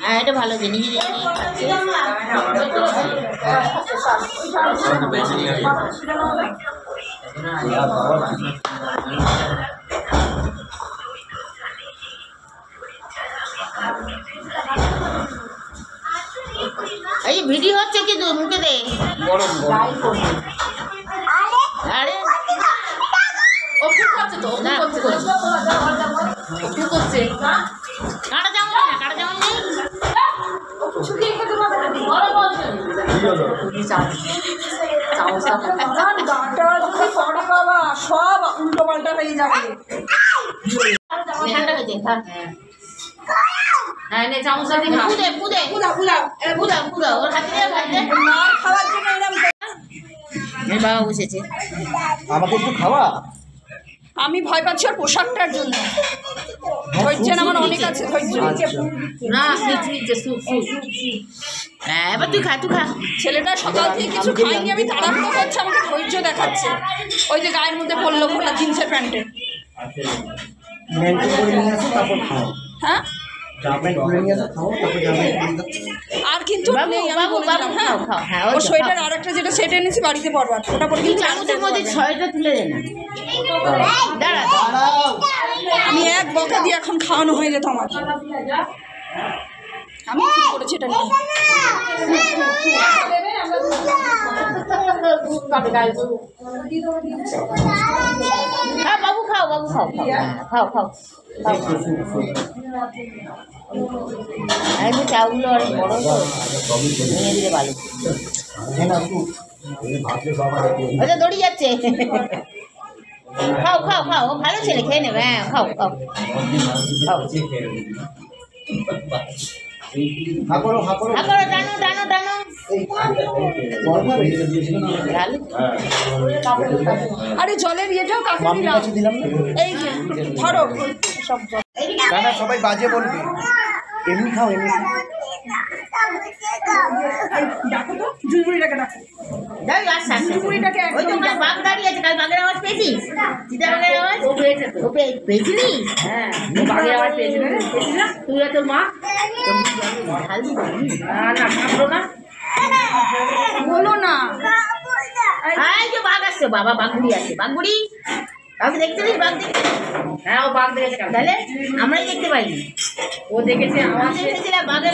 হ্যাঁ, এটা ভালো জিনিস। এই ভিডিও হচ্ছে কি মুখে দে। আরে কাটা যেমন না, কাটা যেমন নেই। সব উল্টো পাল্টা হয়ে যাবে। বাবা বসেছে, আমাকে একটু খাওয়া। আমি ভয় পাচ্ছি ওর পোশাকটার জন্য। ধৈর্য আমার অনেক আছে, ধৈর্য না। হ্যাঁ, এবার তুই খা, তুই খা। ছেলেটা সকাল থেকে কিছু খাইনি, আমি তাড়াহুড়ো করছে, আমাকে ধৈর্য দেখাচ্ছে। ওই যে গায়ের মধ্যে পড়লো খোলা জিন্সের প্যান্টে। হ্যাঁ, আর কিন্তু ওর সোয়েটার আর একটা যেটা সেট এনেছি বাড়িতে পরবার, ওটা পরে কিন্তু চামচের মধ্যে ছয়টা তুলে দে না। দাঁড়া, আমি এক বকা দিয়ে এখন খাওয়ানো হয়ে যেত আমার। আমি কি করেছি এটা নিয়ে? হ্যাঁ বাবু, খাও বাবু, খাও খাও খাও খাও। আমি চাউগুলো অনেক বড় তো, নিয়ে দিলে ভালো। আচ্ছা, দড়ি যাচ্ছে। খাও খাও খাও, ও ভালো ছেলে, খেয়ে নেবে। হ্যাঁ, খাও খাও খাও। টানো টানো টানো। আরে জলের ইয়েটাও কাকে দিলাম? এই যে ধরো সব জল। সবাই বাজে বলবে, এমনি খাও, এমনি ডাকো তো, জুলবুড়িটাকে ডাকো। জুলবুড়িটাকে বাঘ দাঁড়িয়ে আছে, কাল বাঘের আওয়াজ পেয়েছিস? চিতাবাঘের আওয়াজ পেয়েছিলি? হ্যাঁ, বাঘের আওয়াজ পেয়েছিল। তুই আর তোর মা বলো না। এই যে বাঘ আসছে, বাবা বাঘগুড়ি আছে, বাঘগুড়ি। বাঘ দেখতে দিস, বাঘ দেখতে। হ্যাঁ, ও বাঘ দেখেছে, তাহলে আমরাই দেখতে পাইনি। ও দেখেছে, আমার দেখেছিলাম বাঘের।